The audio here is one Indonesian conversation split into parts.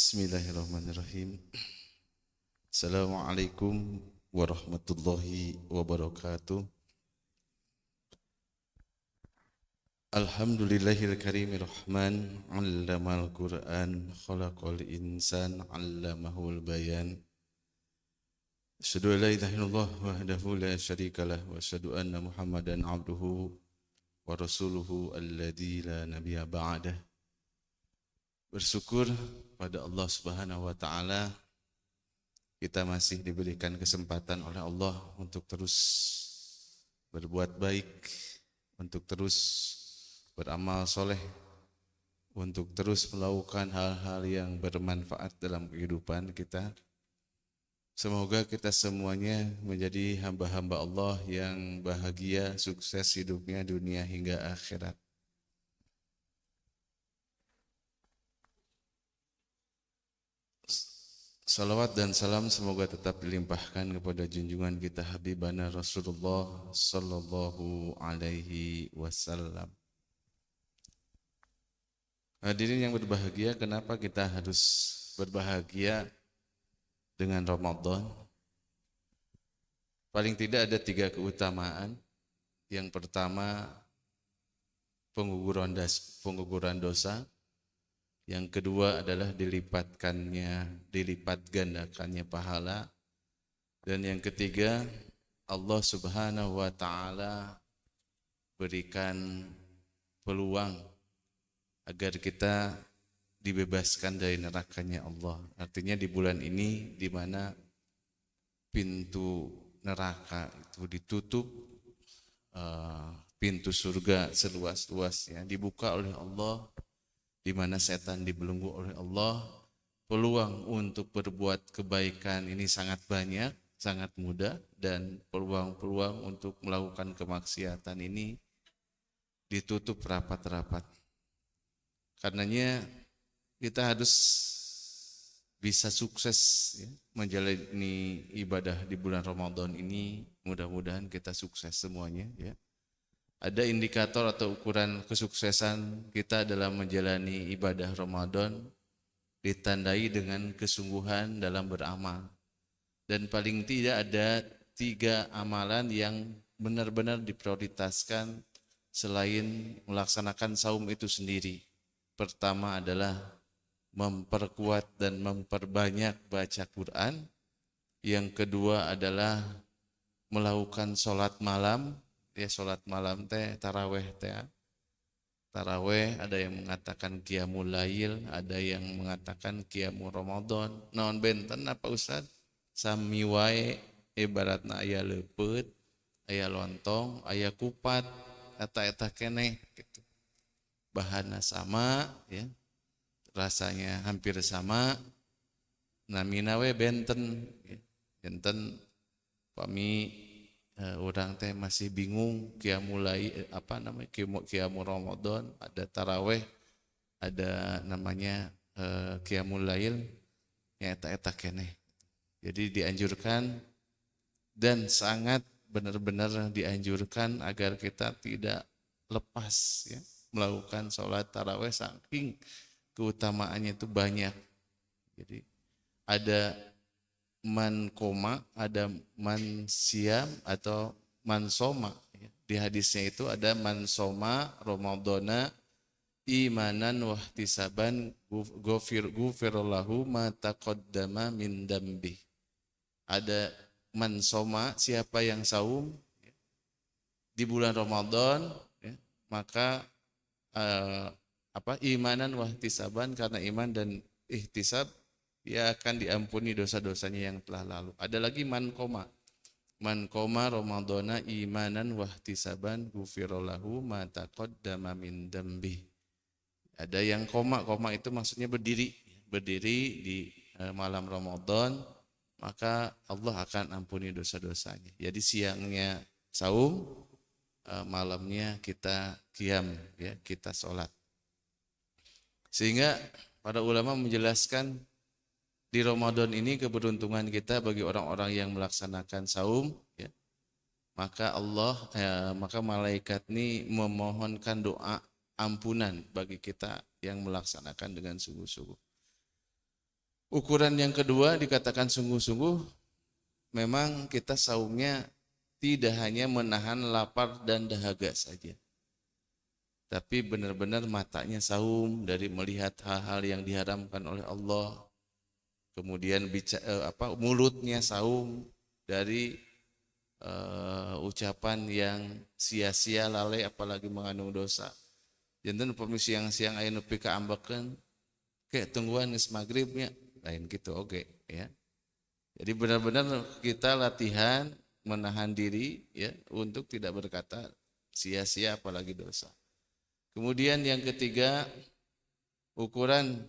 Bismillahirrahmanirrahim. Assalamualaikum warahmatullahi wabarakatuh. Alhamdulillahil karimir rahman, 'allamal Qur'an, khalaqal insan, 'allamahul bayan. Asyhadu an la ilaha illallah wahdahu la syarikalah wa asyhadu anna Muhammadan 'abduhu wa rasuluhu alladzi la nabiyya ba'dah. Bersyukur pada Allah Subhanahu wa taala kita masih diberikan kesempatan oleh Allah untuk terus berbuat baik, untuk terus beramal soleh, untuk terus melakukan hal-hal yang bermanfaat dalam kehidupan kita. Semoga kita semuanya menjadi hamba-hamba Allah yang bahagia, sukses hidupnya dunia hingga akhirat. Salawat dan salam semoga tetap dilimpahkan kepada junjungan kita Habibana Rasulullah Sallallahu Alaihi Wasallam. Hadirin yang berbahagia, kenapa kita harus berbahagia dengan Ramadan? Paling tidak ada 3 keutamaan. Yang pertama, pengguguran dosa. Yang kedua adalah dilipat gandakannya pahala. Dan yang ketiga, Allah Subhanahu wa taala berikan peluang agar kita dibebaskan dari nerakanya Allah. Artinya di bulan ini di mana pintu neraka itu ditutup, pintu surga seluas-luasnya dibuka oleh Allah, di mana setan dibelenggu oleh Allah. Peluang untuk berbuat kebaikan ini sangat banyak, sangat mudah, dan peluang-peluang untuk melakukan kemaksiatan ini ditutup rapat-rapat. Karenanya kita harus bisa sukses ya, menjalani ibadah di bulan Ramadan ini. Mudah-mudahan kita sukses semuanya ya. Ada indikator atau ukuran kesuksesan kita dalam menjalani ibadah Ramadan ditandai dengan kesungguhan dalam beramal. Dan paling tidak ada 3 amalan yang benar-benar diprioritaskan selain melaksanakan saum itu sendiri. Pertama adalah memperkuat dan memperbanyak baca Quran. Yang kedua adalah melakukan sholat malam. Ya, sholat malam teh taraweh teh. Taraweh ada yang mengatakan qiyamul lail, ada yang mengatakan qiyamul Ramadan. Naon benten apa Ustaz? Sami wae ibaratna aya leupeut, aya lontong, aya kupat, eta keneh gitu. Bahanna sama ya. Rasanya hampir sama. Namina we benten ya. Benten pami orang teh masih bingung mulai qiyamul Ramadan, ada taraweh, ada namanya qiyamul lail, ya eta keneh. Jadi dianjurkan dan sangat benar-benar dianjurkan agar kita tidak lepas ya melakukan sholat taraweh, saking keutamaannya itu banyak. Jadi ada man koma, ada man siam atau man soma. Di hadisnya itu ada man soma Ramadana imanan wahtisaban ghufirallahu ma taqaddama min dambi. Ada man soma, siapa yang saum di bulan Ramadan ya, maka imanan wahtisaban, karena iman dan ihtisab dia akan diampuni dosa-dosanya yang telah lalu. Ada lagi man koma Ramadana imanan wahtisaban ghufirallahu ma taqaddama min dambi. Ada yang koma itu maksudnya berdiri di malam Ramadan, maka Allah akan ampuni dosa-dosanya. Jadi siangnya saum, malamnya kita qiyam ya, kita sholat. Sehingga para ulama menjelaskan di Ramadan ini keberuntungan kita bagi orang-orang yang melaksanakan saum ya. Maka malaikat ini memohonkan doa ampunan bagi kita yang melaksanakan dengan sungguh-sungguh. Ukuran yang kedua dikatakan sungguh-sungguh, memang kita saumnya tidak hanya menahan lapar dan dahaga saja, tapi benar-benar matanya saum dari melihat hal-hal yang diharamkan oleh Allah. Kemudian mulutnya saum dari ucapan yang sia-sia lalai apalagi mengandung dosa. Janten upami siang-siang aya nepi ka ambekeun, kayak tungguan geus maghribnya, lain gitu oke ya. Jadi benar-benar kita latihan menahan diri ya untuk tidak berkata sia-sia apalagi dosa. Kemudian yang ketiga, ukuran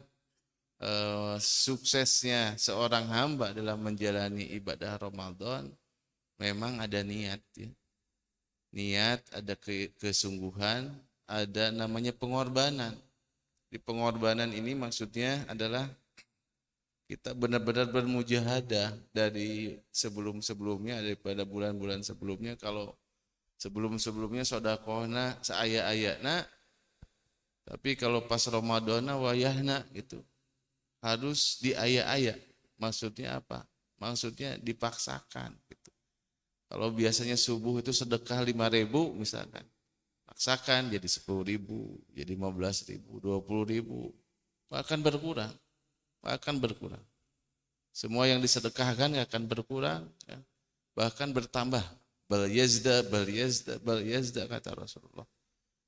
suksesnya seorang hamba dalam menjalani ibadah Ramadan memang ada niat ya. Niat, ada kesungguhan, ada namanya pengorbanan. Di pengorbanan ini maksudnya adalah kita benar-benar bermujahadah dari sebelum-sebelumnya, daripada bulan-bulan sebelumnya. Kalau sebelum-sebelumnya sedekahna saaya-ayana, tapi kalau pas Ramadana wayahna gitu harus diaya-aya. Maksudnya apa? Maksudnya dipaksakan gitu. Kalau biasanya subuh itu sedekah 5.000 misalkan, paksakan jadi 10.000, jadi 15.000, 20.000, akan berkurang, akan berkurang. Semua yang disedekahkan akan berkurang, ya. Bahkan bertambah. Bal yazda, bal yazda, bal yazda kata Rasulullah.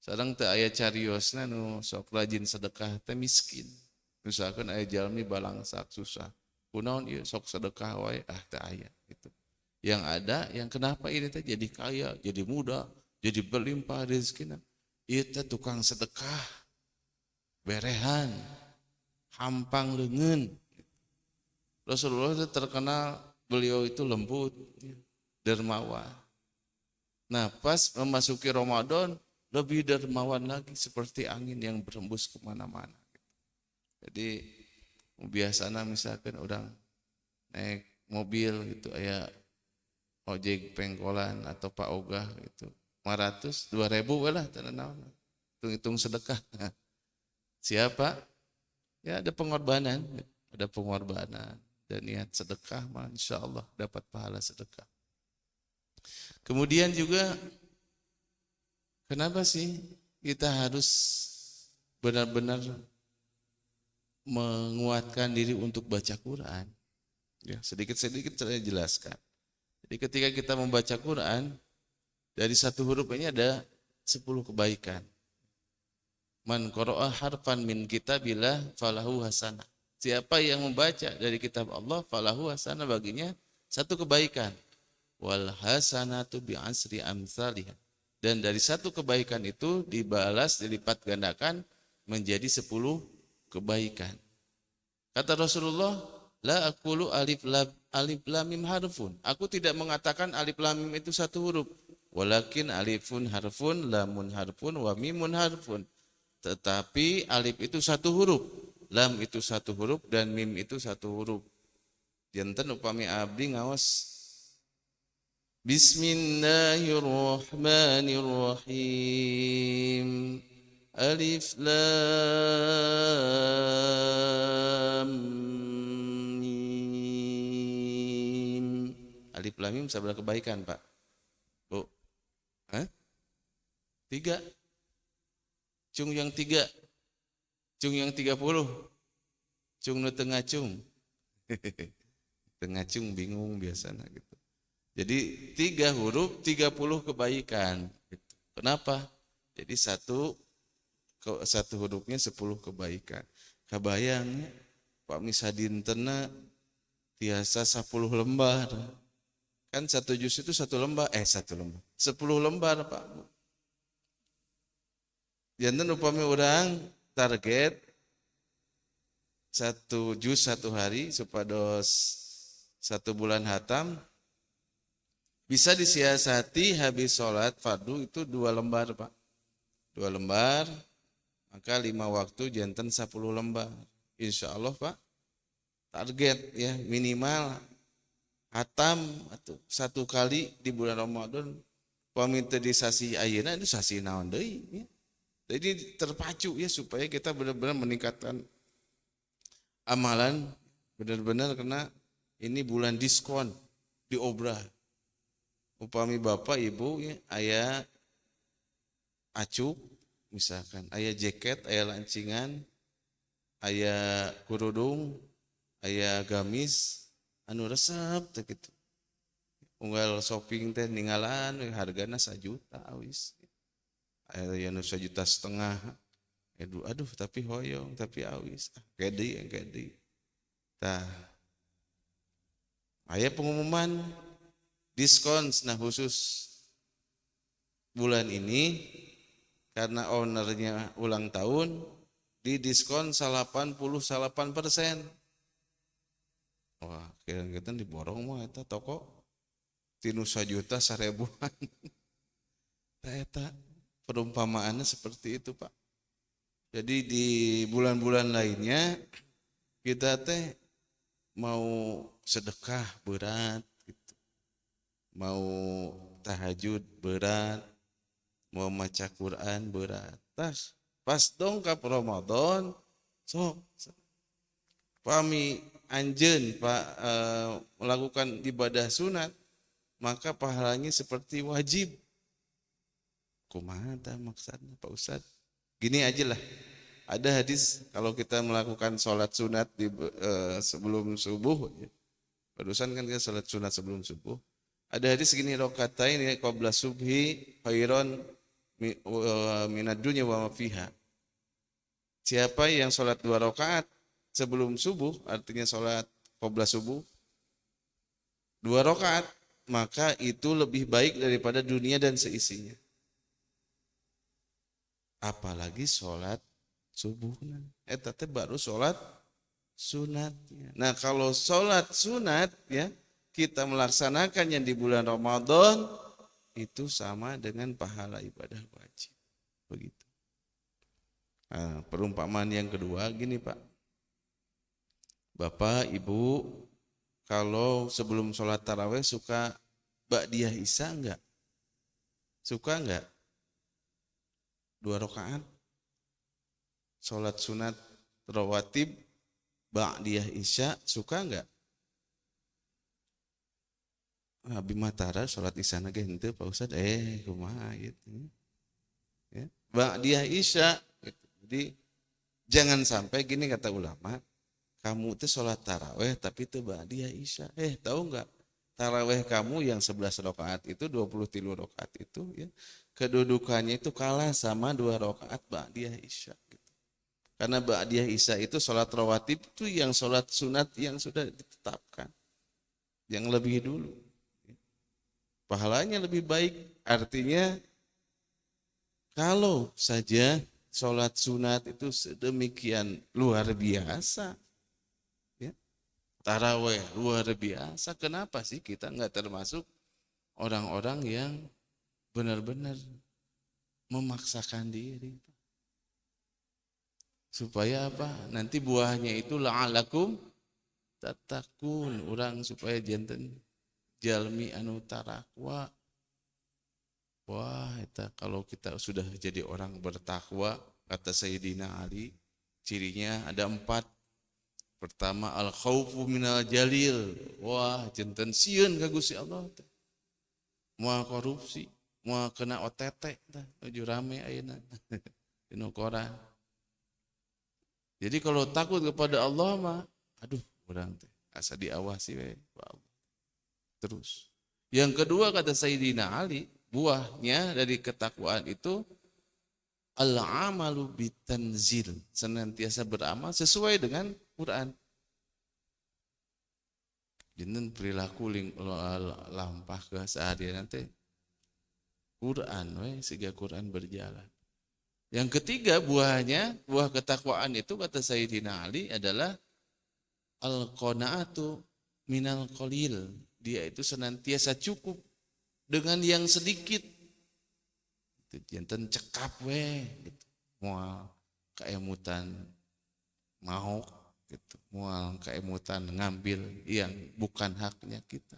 Sareng teu aya cariosna nu sok rajin sedekah teh miskin. Misalkan aya jalmi balangsak susah, kunaon ieu sok sedekah wae, teu aya gitu. Yang ada, yang kenapa ini teh jadi kaya, jadi muda, jadi berlimpah rezekina. Ieu teh tukang sedekah, berehan, hampang leungeun. Rasulullah itu terkenal beliau itu lembut, dermawan. Nah, pas memasuki Ramadan lebih dermawan lagi seperti angin yang berembus kemana-mana. Jadi biasanya misalkan orang naik mobil gitu, aya ojek pengkolan atau Pak Ogah gitu, 500, 2.000 lah, hitung-hitung sedekah. Siapa? Ya ada pengorbanan, ada pengorbanan dan niat sedekah, insya Allah dapat pahala sedekah. Kemudian juga kenapa sih kita harus benar-benar menguatkan diri untuk baca Quran? Ya, sedikit-sedikit saya jelaskan. Jadi ketika kita membaca Quran, dari satu huruf ini ada 10 kebaikan. Man qara'a harfan min kitabillah falahu hasanah. Siapa yang membaca dari kitab Allah, falahu hasanah, baginya satu kebaikan. Wal hasanatu bi asri amsalihah. Dan dari satu kebaikan itu dibalas, dilipat gandakan menjadi 10 kebaikan. Kata Rasulullah, la aqulu alif lam mim harfun. Aku tidak mengatakan alif lam mim itu satu huruf. Walakin alifun harfun, lamun harfun, wa mimun harfun. Tetapi alif itu satu huruf, lam itu satu huruf, dan mim itu satu huruf. Janten upami abdi ngaos Bismillahirrahmanirrahim. Alif lam mim. Alif lam mim sabaraha kebaikan, Pak? Bu. Hah? 3. Cung yang 3. Cung yang 30. Cung nu tengah cung. Tengah cung bingung biasanya gitu. Jadi 3 huruf 30 kebaikan. Kenapa? Jadi satu hurufnya 10 kebaikan. Kabayangnya Pak Misadintena tiasa 10 lembar. Kan satu juz itu 1 lembar. 1 lembar. 10 lembar Pak. Janten upami orang target 1 juz 1 hari supados 1 bulan hatam, bisa disiasati habis sholat fardu itu 2 lembar Pak. 2 lembar, maka 5 waktu janten 10 lembar. Insya Allah Pak, target ya minimal hatam atau 1 kali di bulan Ramadan. Paminta di sasi ayeuna itu sasi naon deui ya. Jadi terpacu ya supaya kita benar-benar meningkatkan amalan benar-benar kena ini bulan diskon diobrah. Upami bapak ibu ya, aya acuk misalkan, aya jaket, aya lancingan, aya kurudung, aya gamis anu resep teh kitu. Unggal shopping teh ninggalan hargana 1 juta awis. Aya anu 1,5 juta. Aduh tapi hoyong, tapi awis. Kede. Tah. Aya pengumuman diskon nah khusus bulan ini karena ownernya ulang tahun didiskon 88%. Wah, kira-kira diborong mah eta toko tinu 1,100,000. Eta perumpamaannya seperti itu, Pak. Jadi di bulan-bulan lainnya kita teh mau sedekah berat gitu. Mau tahajud berat, mau maca Quran berat. Pas dongkap Ramadan sok pami anjeun Pak melakukan ibadah sunat maka pahalanya seperti wajib. Kumaha tah maksudna Pak Ustad? Gini aja lah. Ada hadis kalau kita melakukan sholat sunat sebelum subuh, ya. Barusan kan kita sholat sunat sebelum subuh. Ada hadis segini rokaatain qabla subhi khairon minad dunya wa ma fiha. Siapa yang sholat 2 rakaat sebelum subuh, artinya sholat qabla subuh 2 rakaat, maka itu lebih baik daripada dunia dan seisinya. Apalagi sholat subuh. Eta teh baru sholat sunatnya. Nah kalau sholat sunat ya kita melaksanakannya di bulan Ramadan itu sama dengan pahala ibadah wajib. Begitu. Nah, perumpamaan yang kedua gini Pak. Bapak, Ibu, kalau sebelum sholat taraweh suka ba'diyah isya enggak? Suka enggak? 2 rakaat sholat sunat rawatib ba'diyah isya suka enggak? Abi matara sholat isya ge henteu Pak Ustad kumaha gitu. Ya. Ba'diyah isya gitu. Jadi jangan sampai gini kata ulama, kamu itu sholat taraweh tapi itu ba'diyah isya. Tahu enggak? Taraweh kamu yang 11 rakaat itu 23 rakaat itu ya kedudukannya itu kalah sama 2 rakaat ba'diyah isya gitu. Karena ba'diyah isya itu sholat rawatib itu yang sholat sunat yang sudah ditetapkan yang lebih dulu pahalanya lebih baik. Artinya kalau saja sholat sunat itu sedemikian luar biasa ya, taraweh luar biasa, kenapa sih kita nggak termasuk orang-orang yang benar-benar memaksakan diri supaya apa? Nanti buahnya itu la'alakum tatakun, orang supaya janten jalmi anu tarakwa. Wah, eta kalau kita sudah jadi orang bertakwa, kata Sayyidina Ali, cirinya ada 4. Pertama al-khaufu minal jalil. Wah, janten sieun ka Gusti Allah teh. Moal korupsi, moal kena OTT tah, nuju rame ayeuna. Dina Quran. Jadi kalau takut kepada Allah mah, aduh, urang teh asa diawasi we ku Allah. Terus. Yang kedua kata Sayyidina Ali, buahnya dari ketakwaan itu al-amalu bitanzil, senantiasa beramal sesuai dengan Quran. Jinten perilaku lampah ke seharian nanti Quran we siga Quran berjalan. Yang ketiga buahnya, buah ketakwaan itu kata Sayyidina Ali adalah al-qanaatu minal qalil. Dia itu senantiasa cukup dengan yang sedikit. Itu janten cekap we gitu. Moal kaemutan mau gitu. Moal kaemutan ngambil yang bukan haknya kita.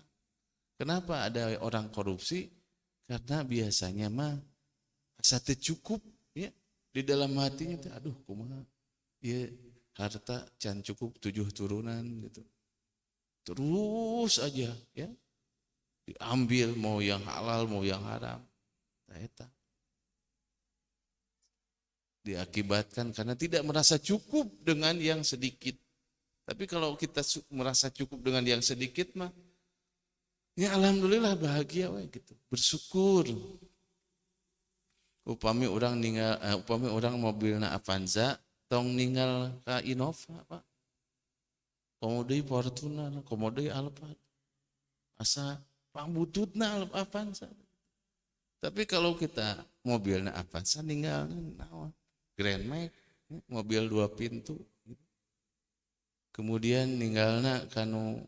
Kenapa ada orang korupsi? Karena biasanya mah asa teu cukup ya di dalam hatinya teh aduh kumaha. Ya harta can cukup 7 turunan gitu. Terus aja ya diambil, mau yang halal mau yang haram. Nah, eta diakibatkan karena tidak merasa cukup dengan yang sedikit. Tapi kalau kita merasa cukup dengan yang sedikit mah, ya alhamdulillah bahagia we gitu, bersyukur. Upami orang mobilna Avanza, tong ninggal ka Innova Pak. Komodoi Fortuner, komodoi Alphard. Asa pambututna Avanza. Tapi kalau kita mobilnya Avanza ninggal Grand Max, mobil 2 pintu. Kemudian ninggalna kanu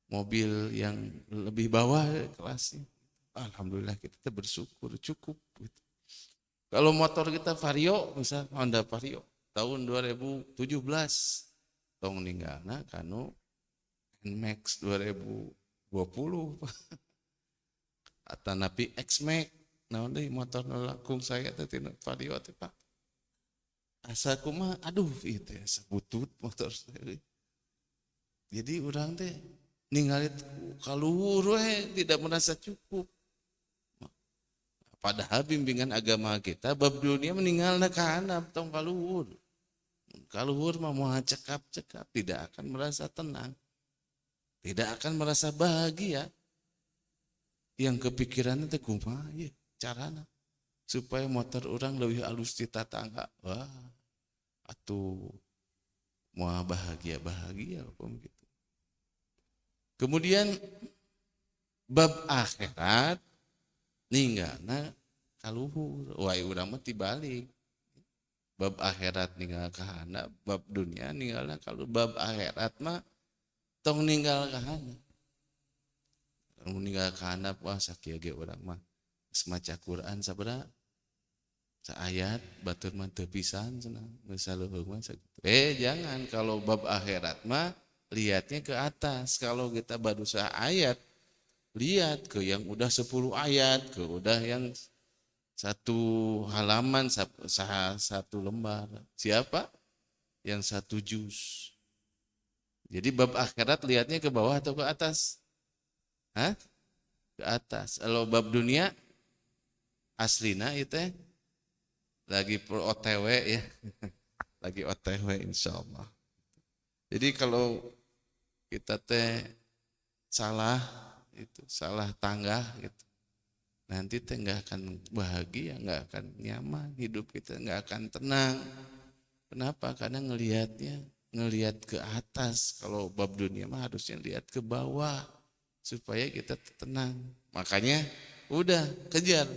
mobil yang lebih bawah kelasnya. Alhamdulillah kita bersyukur cukup gitu. Kalau motor kita Vario, misal Honda Vario tahun 2017, tong ninggalna kanu NMAX 2020. Atanapi X-Max, naon deui motor langkung saya teh tina Vario teh Pak. Asa kumaha aduh ieu teh sabutut motor saya. Jadi urang teh ningali kaluhur we tidak merasa cukup. Padahal bimbingan agama kita bab dunia meninggalna ka handap tong kaluhur. Kaluhur mah moal cekap-cekap tidak akan merasa tenang. Tidak akan merasa bahagia. Yang kepikiran teh kumaha ye carana supaya motor orang lebih halus di tatangga. Wah, atuh moal bahagia apa gitu. Kemudian bab akhirat ninggalna kaluhur. Wah, urang mah tibalik. Bab akhirat ninggal ka handap, bab dunia ninggalna kaluhur. Bab akhirat mah tong ninggal ka handap. Meninggal ka handap wah sakieu ge urang mah maca Quran sabaraha saayat batur mah teu pisan cenah geus saluhung mah sakitu. Jangan, kalau bab akhirat mah lihatnya ke atas. Kalau kita baru ayat lihat ke yang udah 10 ayat, ke udah yang 1 halaman, 1 lembar. Siapa? Yang 1 juz. Jadi bab akhirat lihatnya ke bawah atau ke atas? Hah? Ke atas. Kalau bab dunia aslina itu lagi OTW ya. Lagi OTW insyaallah. Jadi kalau kita salah itu, salah tangga gitu. Nanti nggak akan bahagia, nggak akan nyaman, hidup kita nggak akan tenang. Kenapa? Karena ngelihat ke atas. Kalau bab dunia mah harusnya lihat ke bawah supaya kita tenang. Makanya udah kejar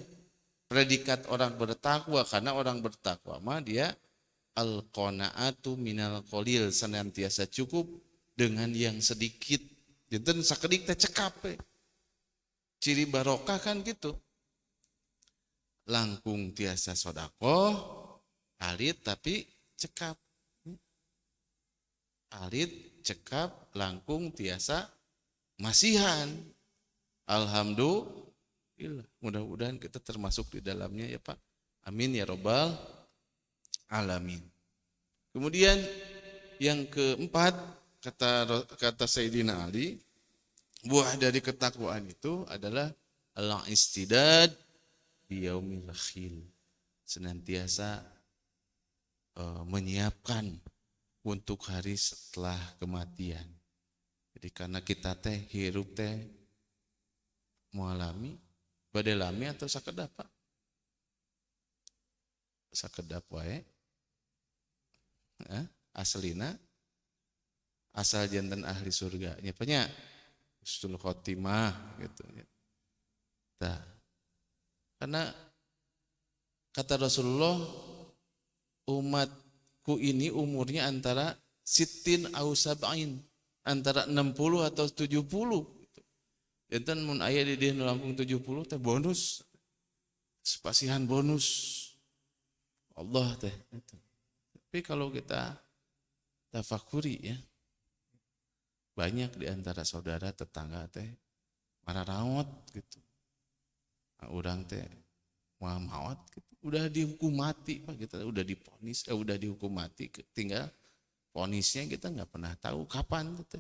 predikat orang bertakwa, karena orang bertakwa mah dia al-qanaatu minal qalil, senantiasa cukup dengan yang sedikit. Janten sakedik teh cekap we. Ciri barokah kan gitu. Langkung tiasa sedekah, alit tapi cekap. Alit, cekap, langkung tiasa masihan. Alhamdulillah. Mudah-mudahan kita termasuk di dalamnya ya Pak. Amin ya robbal alamin. Kemudian yang keempat, kata Sayyidina Ali, buah dari ketakwaan itu adalah al-istidad biyaumil khil. Senantiasa menyiapkan untuk hari setelah kematian. Jadi karena kita hirup mualami, badelami atau sakedap Pak? Sakedap wae. Aslina asal jantan ahli surga nya penya husnul khotimah gitu ya. Nah, karena kata Rasulullah, umatku ini umurnya antara sitin au sab'in, antara 60 atau 70 gitu. Jantan mun aya di dieu Lampung 70 teh bonus. Spasihan bonus Allah teh. Tapi kalau kita tafakuri ya, banyak di antara saudara tetangga teh mararaot gitu. Nah, urang teh maut gitu. Udah dihukum mati Pak, kita udah divonis, udah dihukum mati, tinggal vonisnya kita nggak pernah tahu kapan gitu.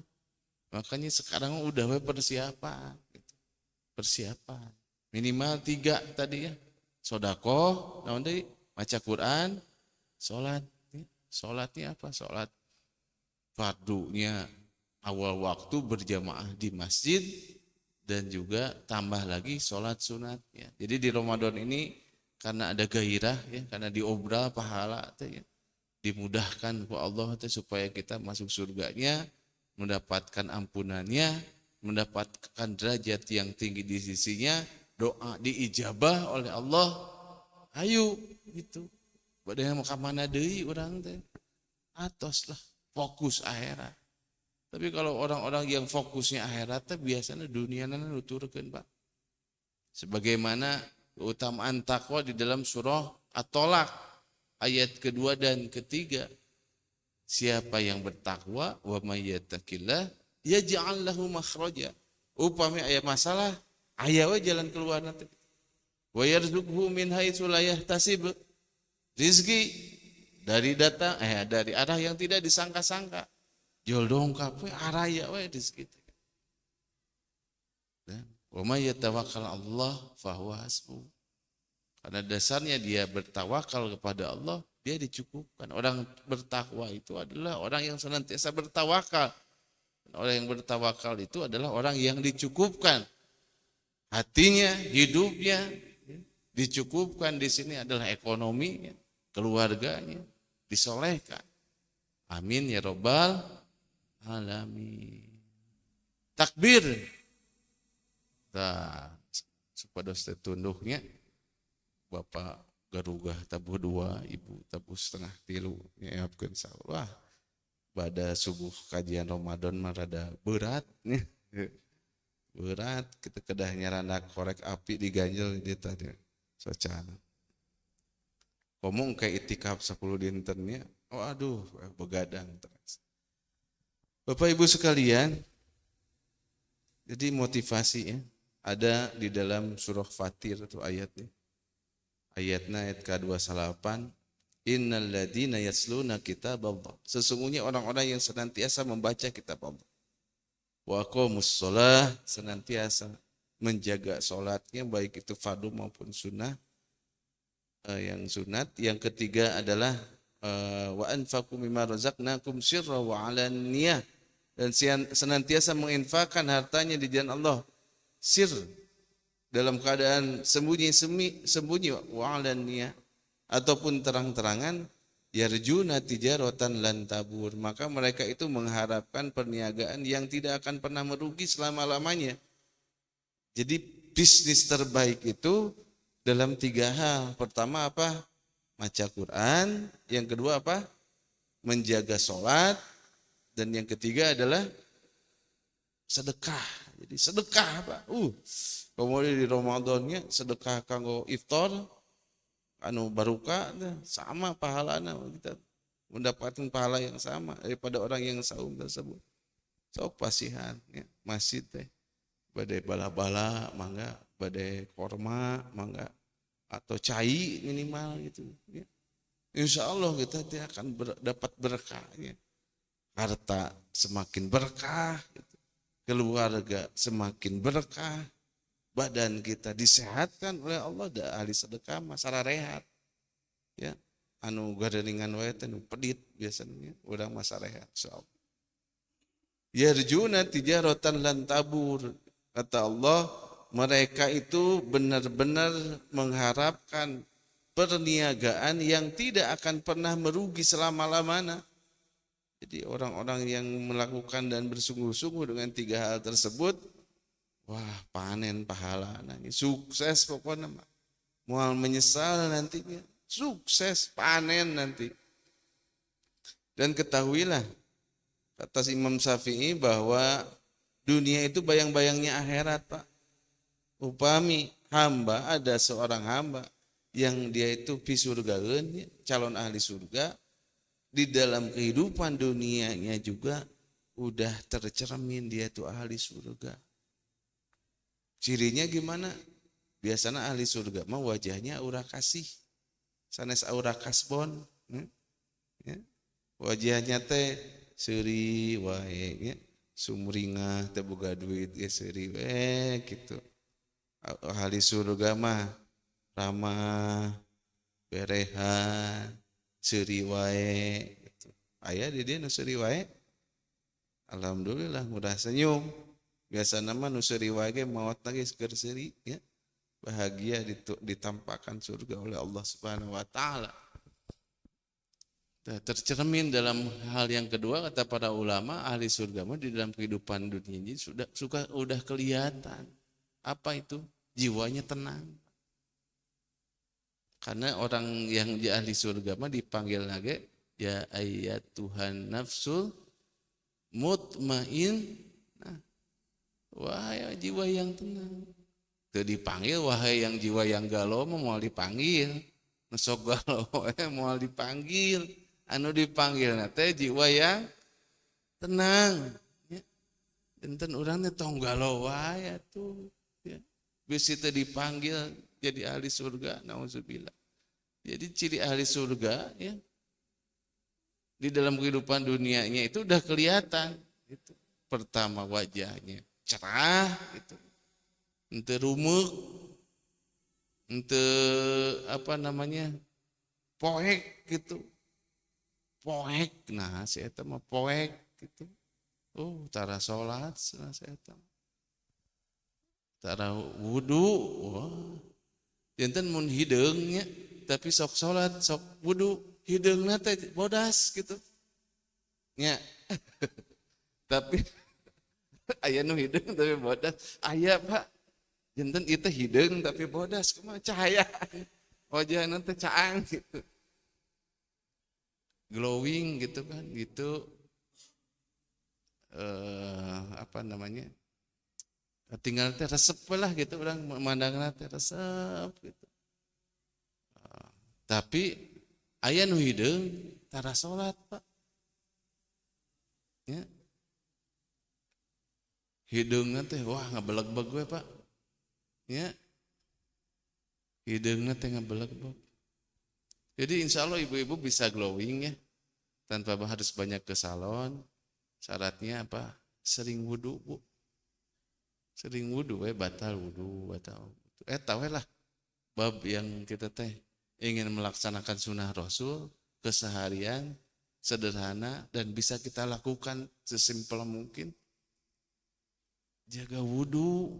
Makanya sekarang udah persiapan gitu. Persiapan minimal 3 tadi ya, sodako, nanti baca Quran, sholat. Sholatnya apa? Sholat fardunya awal waktu berjamaah di masjid, dan juga tambah lagi sholat sunatnya. Jadi di Ramadan ini karena ada gairah ya, karena diobral pahala ya, dimudahkan ku Allah supaya kita masuk surganya, mendapatkan ampunannya, mendapatkan derajat yang tinggi di sisinya, doa diijabah oleh Allah. Ayo gitu. Badai mau kemana deui orang teh? Atos lah, fokus akhirat. Tapi kalau orang-orang yang fokusnya akhirat biasanya dunia nuturkeun Pak. Sebagaimana keutamaan takwa di dalam surah At-Tolak ayat kedua dan ketiga. Siapa yang bertakwa, wa may yattaqillah yaj'al lahu makhraja. Upami aya masalah, aya we jalan keluar nanti. Wa yarzuqhu min haitsu la yahtasib. Rizki dari datang dari arah yang tidak disangka-sangka. Jol dongkap we araya we rizki. Dan wa may yatawakkal Allah fahuwa hasbuh. Karena dasarnya dia bertawakal kepada Allah, dia dicukupkan. Orang bertakwa itu adalah orang yang senantiasa bertawakal. Orang yang bertawakal itu adalah orang yang dicukupkan. Hatinya, hidupnya dicukupkan. Di sini adalah ekonominya, keluarganya disolehkan. Amin ya robbal alamin. Takbir. Nah, supados tunduknya Bapak garugah tabuh 2, Ibu tabuh setengah 3 nyiapkeun sawah. Pada subuh kajian Ramadan mah rada berat nya. Berat kita kedah nyarana korek api diganjel di tadi. Socana. Ngomong kayak itikaf 10 dintennya. Oh aduh, begadang terus. Bapak Ibu sekalian, jadi motivasi ya ada di dalam surah Fatir itu ayatnya. Ayatnya ayat ke-28, innal ladzina yasluna kitaballah. Sesungguhnya orang-orang yang senantiasa membaca kitab Allah. Wa aqamus shalah, senantiasa menjaga salatnya baik itu fardu maupun sunnah. Yang sunat. Yang ketiga adalah wa anfaqu mimma razaqnakum sirra wa alaniyah, dan senantiasa menginfakkan hartanya di jalan Allah sir, dalam keadaan sembunyi wa alaniyah ataupun terang-terangan, yarjuna tijaratan lan tabur, maka mereka itu mengharapkan perniagaan yang tidak akan pernah merugi selama-lamanya. Jadi bisnis terbaik itu dalam 3 hal. Pertama apa? Baca Quran. Yang kedua apa? Menjaga sholat. Dan yang ketiga adalah sedekah. Jadi sedekah apa? Kemudian di Ramadannya sedekah kanggo iftar, anu baruka sama pahalana, kita mendapatkan pahala yang sama daripada orang yang saum tersebut. Sok pasihan ya, masjid teh badai bala-bala mangga, badai korma mangga, atau cai minimal gitu ya. Insya Allah kita akan dapat berkahnya. Harta semakin berkah gitu. Keluarga semakin berkah, badan kita disehatkan oleh Allah, da ahli sedekah masalah rehat ya, anu gadeningan wae teh pedit biasanya urang masa rehat insyaallah. Yarjuna tijaratan lan tabur, kata Allah mereka itu benar-benar mengharapkan perniagaan yang tidak akan pernah merugi selama-lamanya. Jadi orang-orang yang melakukan dan bersungguh-sungguh dengan 3 hal tersebut, wah panen pahala, sukses pokoknya. Mual menyesal nantinya, sukses panen nanti. Dan ketahuilah, kata Imam Syafi'i bahwa dunia itu bayang-bayangnya akhirat Pak. Upami hamba, ada seorang hamba yang dia itu fi surgaeun, calon ahli surga, di dalam kehidupan dunianya juga udah tercermin dia itu ahli surga. Cirinya gimana? Biasanya ahli surga mah wajahnya aura kasih, sanes aura kasbon, ya. Wajahnya teh seuri wae, ya. Sumringah teh boga duit ya seuri we gitu. Ahli surga mah ramah, bereha, seuri wae gitu. Aya di dieu nu seuri wae. Alhamdulillah mudah senyum. Biasa nama nu seuri wae ge maot lagi seger seuri, ya. Bahagia ditampakkan surga oleh Allah Subhanahu wa taala. Tercermin dalam hal yang kedua, kata para ulama ahli surga mah di dalam kehidupan dunia ini udah kelihatan. Apa itu? Jiwanya tenang. Karena orang yang di ahli surga mah dipanggil lagi ya ayat Tuhan nafsul mutmain. Nah, wahai jiwa yang tenang. Teu dipanggil wahai yang jiwa yang galau mau dipanggil. Nesok galau mau dipanggil. Anu dipanggil teh jiwa yang tenang. Ya. Enten urang teh tong galau wae atuh. Ya. Bisi teh dipanggil jadi ahli surga, nauzubillah. Jadi ciri ahli surga ya di dalam kehidupan dunianya itu udah kelihatan. Itu pertama wajahnya cerah, gitu. Ente rumuk, ente apa namanya poek gitu. Poek, nah saya mah poek gitu. Oh, tara sholat, saya tara wudu, wah, jantan mun hideungnya, tapi sok sholat, sok wudu, hideungna teh bodas gitu, nya. Tapi aya nu hideung tapi bodas, aya pak, jantan itu hideung tapi bodas, kumaha cahaya, wajahna teh caang gitu. Glowing gitu kan gitu apa namanya tinggal teh resep lah gitu orang memandangna teh resep gitu. Tapi aya nu hideung tara salat Pak ya hideungna teh wah ngabeleg-beg we Pak ya hideungna teh ngabeleg-beg. Jadi insya Allah ibu-ibu bisa glowing ya tanpa harus banyak ke salon. Syaratnya apa? Sering wudu, Bu. Sering wudu batal wudu, batal. Tahu lah bab yang kita teh ingin melaksanakan sunnah Rasul keseharian sederhana dan bisa kita lakukan sesimpel mungkin. Jaga wudu.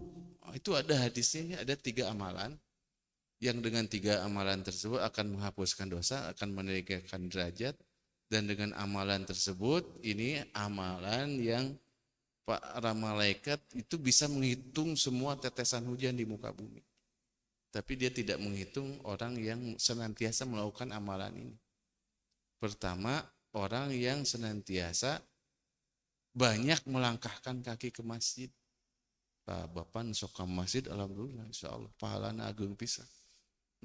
Itu ada hadisnya, ada 3 amalan yang dengan 3 amalan tersebut akan menghapuskan dosa, akan meninggikan derajat. Dan dengan amalan tersebut, ini amalan yang para malaikat itu bisa menghitung semua tetesan hujan di muka bumi. Tapi dia tidak menghitung orang yang senantiasa melakukan amalan ini. Pertama, orang yang senantiasa banyak melangkahkan kaki ke masjid. Bapak sok ke masjid, alhamdulillah, insya Allah, pahalana agung pisan.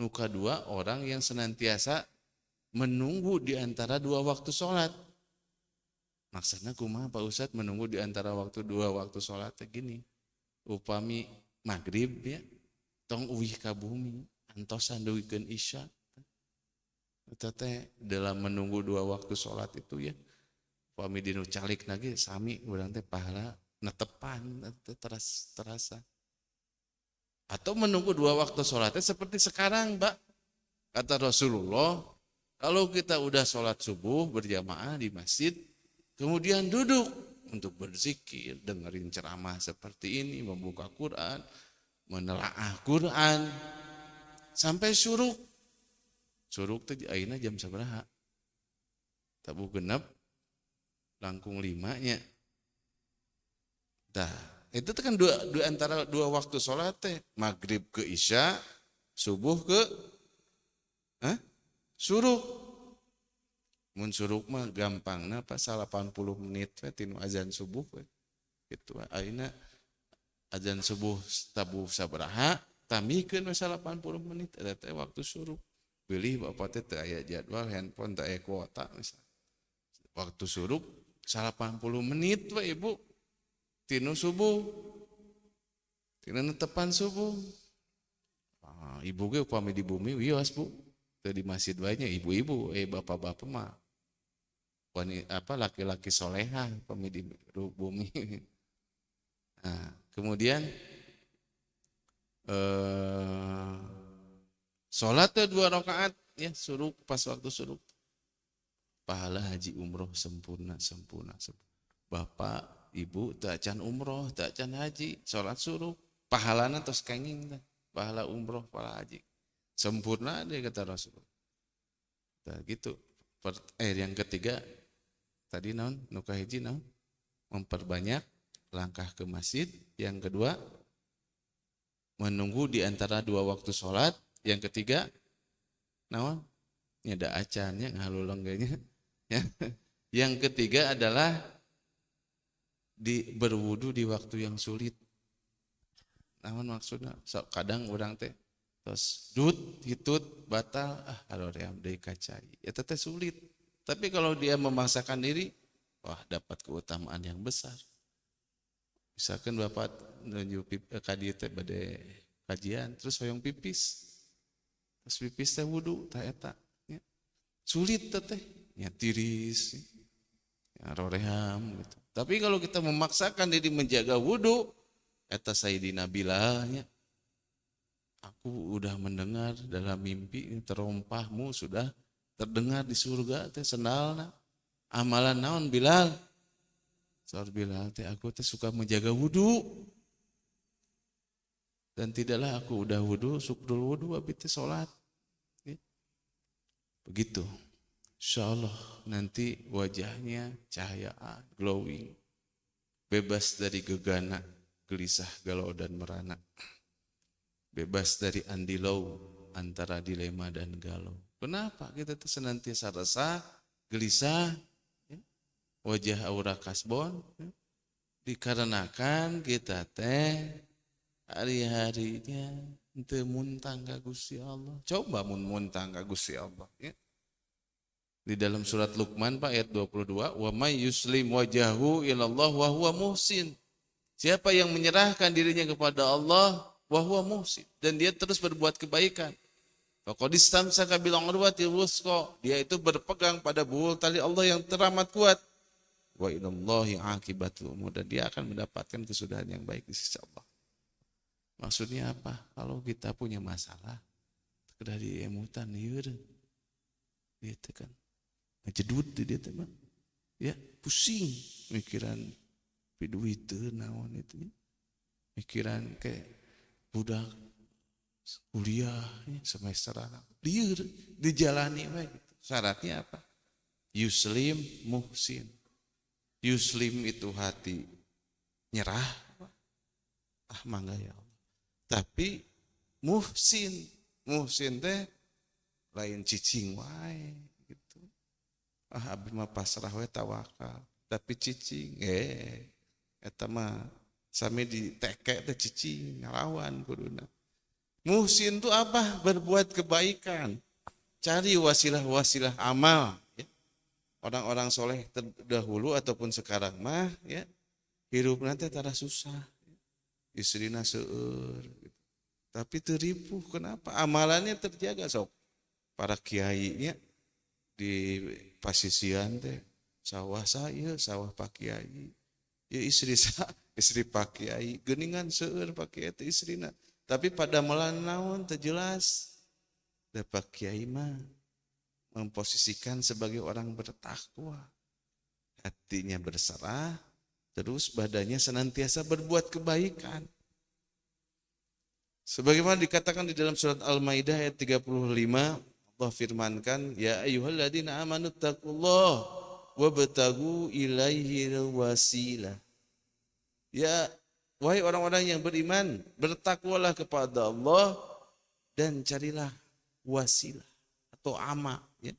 Nu kedua, orang yang senantiasa menunggu di antara 2 waktu sholat. Maksudnya kumaha Pak Ustadz menunggu di antara 2 waktu sholat gini. Upami maghrib ya, tong uwih ka bumi, antos sanduikeun isya. Eta teh dalam menunggu 2 waktu sholat itu ya. Upami dinu calik lagi sami urang teh pahala netepan terasa. Atau menunggu 2 waktu sholatnya seperti sekarang, Mbak. Kata Rasulullah, kalau kita udah sholat subuh berjamaah di masjid, kemudian duduk untuk berzikir, dengerin ceramah seperti ini, membuka Quran, menelaah Quran, sampai syuruk. Syuruk itu ayeuna jam sabaraha? Tabu genep, langkung 5-nya. Dah, itu kan antara 2 waktu sholat teh, maghrib ke isya, subuh ke suruk. Mun suruk mah gampang napa 80 menit we tinu azan subuh we. Kitu ayeuna azan subuh tabuh sabaraha tamikeun we 80 menit eta teh waktu suruk. Pilih bapak teh teu aya jadwal handphone teu aya kuota misal. Waktu suruk 80 menit we Ibu. Tinu subuh. Tinu netepan subuh. Ibu ge upami di bumi wios Bu. Teu di masjid wae nya ibu-ibu, bapak-bapak mah laki-laki solehah upami di bumi. Nah, kemudian sholat tuh 2 rakaat ya suruh pas waktu suruh pahala haji umroh sempurna. Bapak ibu tak can umroh tak can haji sholat suruh pahalana tos kenging pahala umroh pahala haji sempurna deh kata Rasul. Nah, gitu. Yang ketiga tadi naon nuka hiji naon memperbanyak langkah ke masjid. Yang kedua menunggu di antara 2 waktu sholat. Yang ketiga naon nyeda acannya ngaluleng ganya ya. Yang ketiga adalah berwudu di waktu yang sulit. Namun maksudnya kadang orang teh terus hitut batal haroream deui kacai. Eta teh sulit. Tapi kalau dia memaksakan diri, wah dapat keutamaan yang besar. Misalkan Bapak nuju kadieu teh bade kajian terus hoyong pipis. Terus pipis teh wudu tah eta. Ya. Sulit teh nya tiris. Ya, roream gitu. Tapi kalau kita memaksakan diri menjaga wudu, eta Sayyidina Bilal, aku udah mendengar dalam mimpi terompahmu sudah terdengar di surga teh sendalna. Amalan naon Bilal? Saur Bilal teh aku teh suka menjaga wudu. Dan tidaklah aku udah wudu, sukdul wudu abis teh salat. Begitu. Insyaallah nanti wajahnya cahayaan, glowing. Bebas dari gegana, gelisah, galau dan merana. Bebas dari andilau antara dilema dan galau. Kenapa kita tuh senantiasa resah, gelisah, wajah aura kasbon? Dikarenakan kita teh hari-harinya teu muntang ka Gusti Allah. Coba muntang ka Gusti Allah ya. Di dalam surat Luqman Pak ayat 22, wa may yuslim wajahu ilallah wa huwa muhsin. Siapa yang menyerahkan dirinya kepada Allah wa huwa muhsin dan dia terus berbuat kebaikan. Faqad istamsaka bil urwatil wuthqa. Dia itu berpegang pada buul tali Allah yang teramat kuat. Wa ilallahi aqibatul umur dan dia akan mendapatkan kesudahan yang baik di sisi Allah. Maksudnya apa? Kalau kita punya masalah sekedar diemutan lieur. Gitu kan. Ngejedut dia teman. Ya, pusing mikiran duit teu naon itu. Mikiran kayak budak kuliah semester anak. Lieur dijalani we gitu. Syaratnya apa? Yuslim muhsin. Yuslim itu hati nyerah. Mangga ya Allah. Tapi muhsin teh lain cicing wae gitu. Abdi mah pasrah we tawakal, tapi cicing eta mah sami diteke teh cicing ngalawan kuduna. Muhsin itu apa? Berbuat kebaikan. Cari wasilah-wasilah amal ya. Orang-orang soleh terdahulu ataupun sekarang mah ya hirupna teh tara susah. Istrina seueur gitu. Tapi teripu kenapa? Amalannya terjaga sok. Para kiainya di pasisian teh sawah saya, sawah Pak Kiai. Ya istri Pak Kiai, geuningan seueur Pak Kiai teh istrina. Tapi pada melan naon teu jelas. Da Pak Kiai mah memposisikan sebagai orang bertakwa. Hatinya berserah, terus badannya senantiasa berbuat kebaikan. Sebagaimana dikatakan di dalam surat Al-Maidah ayat 35, Allah firmankan, ya ayyuhalladzina amanu taqullaha wabtagu ilaihi wasilah. Ya wahai orang-orang yang beriman, bertakwalah kepada Allah dan carilah wasilah atau amal ya,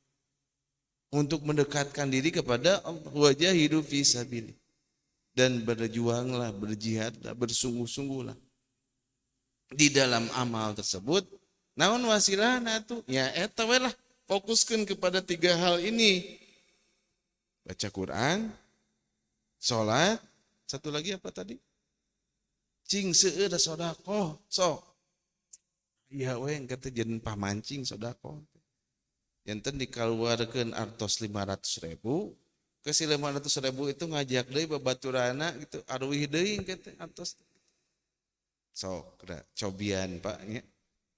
untuk mendekatkan diri kepada Allah. Wajahidu fi sabilillah. Dan berjuanglah, berjihadlah, bersungguh-sungguhlah di dalam amal tersebut. Naon wasilahna tuh? Ya eta we lah, fokuskeun kepada 3 hal ini. Baca Quran, salat, satu lagi apa tadi? Cing seueur sedekah, sok. iya we kata jen pamancing sodako enten dikeluarkan artos 500.000 ke si 500.000 itu ngajak deui babaturana gitu aruih deui kata artos sok da cobian Pak nya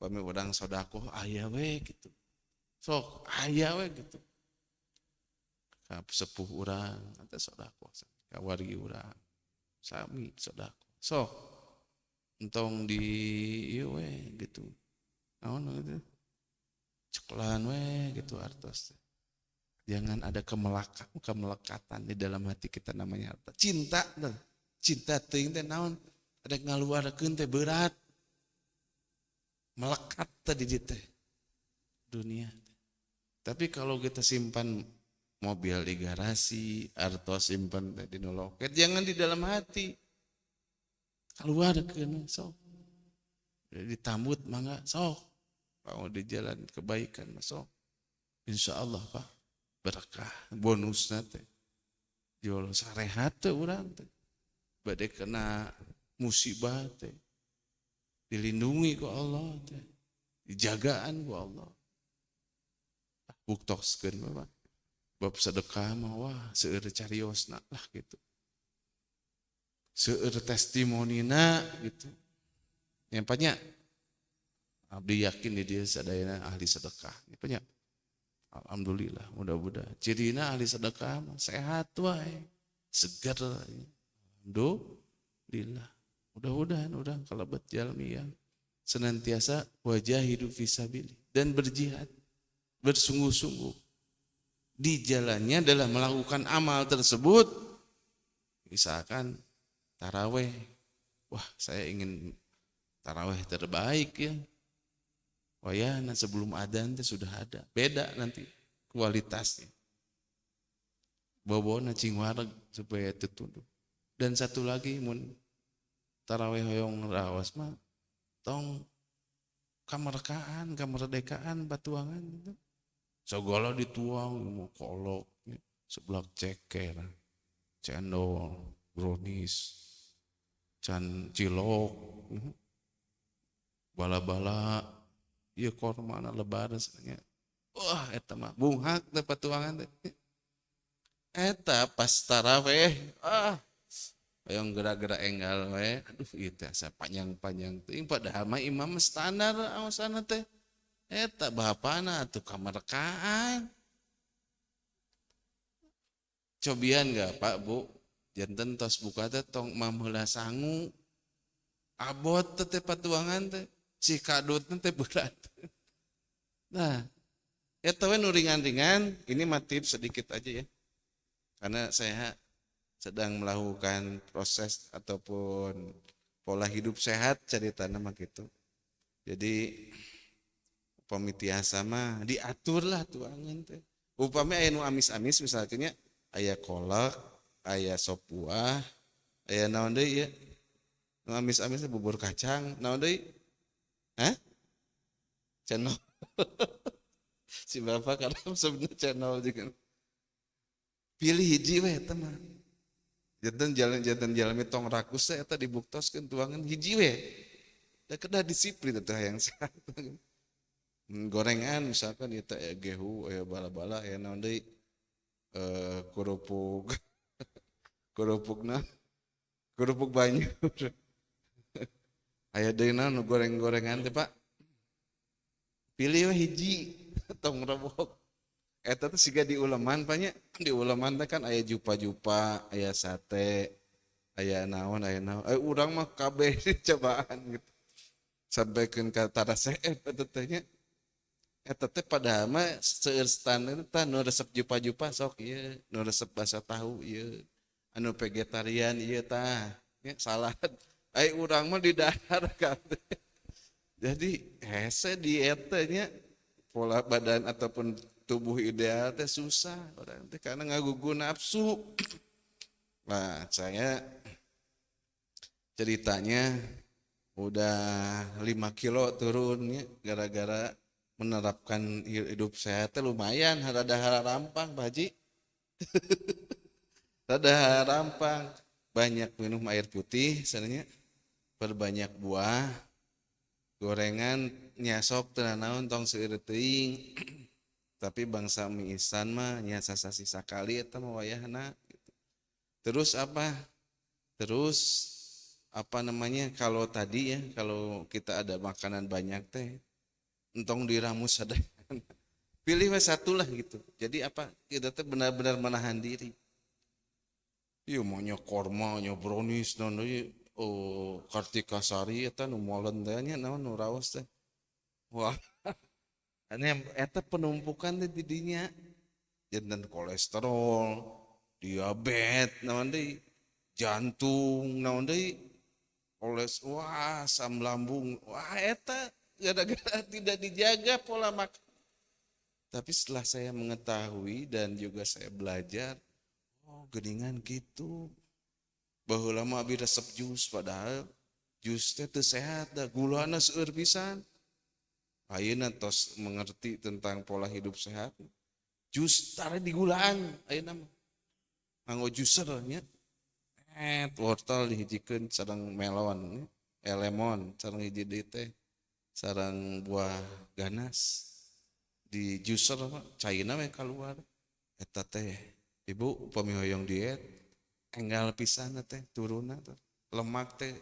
pami urang sodako aya we gitu sok aya we gitu ka sepuh urang eta sodako ka wargi urang sami sodako sok entong di ieu we gitu naon gitu ceklan we gitu artos jangan ada kemelekatan di dalam hati kita namanya harta cinta cinta teuing teh naon ada ngaluarkeun teh berat melekat tadi di teh dunia. Tapi kalau kita simpan mobil di garasi atau simpan di loket, jangan di dalam hati. Keluarkan sok. Ditambut mangga sok. Kalau di jalan kebaikan sok. Insya Allah Pak berkah bonus nanti. Jual sarehat teh urang teh. Bade kena musibah teh. Dilindungi ku Allah teh. Dijagaan ku Allah. Buktoskeun mah bab sedekah mah wah seueur cariosna lah gitu. Seueur testimonina gitu. Yang banyak abdi yakin di dia sadayana ahli sedekah. Banyak. Alhamdulillah mudah-mudahan. Cirina ahli sedekah mah sehat wae. Segar. Alhamdulillah. Mudah-mudahan urang kalebet jalmi yang senantiasa wajahidu fisabilillah dan berjihad bersungguh-sungguh di jalannya dalam melakukan amal tersebut. Misalkan taraweh, wah saya ingin taraweh terbaik ya. Wayana sebelum adzan sudah ada, beda nanti kualitasnya. Bobona cing wareg supaya tertunduk. Dan satu lagi mun taraweh hoyong rawas mah tong kemerdekaan batuangan gitu. Segala dituang mau kolok sebelah ceker cendol brownies can cilok bala-bala ieu kormana lebaran sebenarnya wah eta mah bunghak teh patuangan teh eta pas taraweh yang gerak-gerak enggal we aduh ieu teh asa panjang-panjang teuing padahal mah imam standar awasana teh eta bapana atuh kemerdekaan. Cobian enggak Pak Bu? Janten tos buka teh tong mameula sangu. Abot teh patuangan teh si kadut teh berat. Nah, eta we nu ringan-ringan, ini mah tips sedikit aja ya. Karena saya sedang melakukan proses ataupun pola hidup sehat ceritana mah gitu. Jadi pamitiasa mah diatur lah tuangan teh. Upami aya nu amis-amis misalnya aya kolak, aya sop buah, aya naon deui ya? Nu amis-amis bubur kacang, naon deui? Hah? Channel. Si Bapak kadang sebenarnya channel juga. Pilih hiji we eta mah. Janten jalan tong rakus teh eta dibuktoskeun tuangan hiji we. Da kedah disiplin eta yang sehat. Gorengan misalkan itu ya gehu ya bala-bala ya naon deui kerupuk kerupukna kerupuk banyu aya deui naon goreng-gorengan teh Pak pilih we hiji tong rebok eta teh siga di uleman Pak nya di uleman teh kan aya jupa-jupa aya sate aya naon urang mah kabeh cobaan gitu sampaikeun ka taraseep eta teh nya eta teh padahal mah seueur standar tah nu resep jupa-jupa sok ieu nu resep basa tahu ieu anu vegetarian ieu tah nya salad ai urang mah di dahar kabeh jadi hese diet teh nya pola badan ataupun tubuh ideal teh susah orang teh karena ngagugu nafsu. Nah saya ceritanya udah 5 kilo turunnya gara-gara menerapkan hidup sehat lumayan rada rampang Pak Haji. Rada rampang, banyak minum air putih sebenarnya, perbanyak buah, gorengan nyasok teu naon tong seueur teuing. Tapi bangsa mie instan mah nya sasasi sakali eta mah wayahna. Terus apa? Terus apa namanya, kalau tadi ya, kalau kita ada makanan banyak teh entong diramus ada. Pilih satu lah gitu. Jadi apa? Kita teh benar-benar menahan diri. Iya maunya korma, nya brownies, non oh Kartika Sari eta nu molen teh nya naon nu raos teh. Wah, ane eta penumpukan teh di dinya. Jantan kolesterol, diabetes, naon deui, jantung, naon deui, wah, asam lambung, wah eta gara-gara tidak dijaga pola makan. Tapi setelah saya mengetahui dan juga saya belajar, oh geningan gitu. Baheula mah abi resep jus, padahal jus teh teu sehat da, gulana seueur pisan. Ayeuna tos mengerti tentang pola hidup sehat. Jus tara digulaan ayeuna mah. Nganggo juicer nya. Wortel dihijikeun sareng melon, lemon sareng hiji deui teh sareng buah ganas. Di juicer cairna we keluar. Eta teh ibu upami hoyong diet enggal pisan teh turunna teh. Lemak teh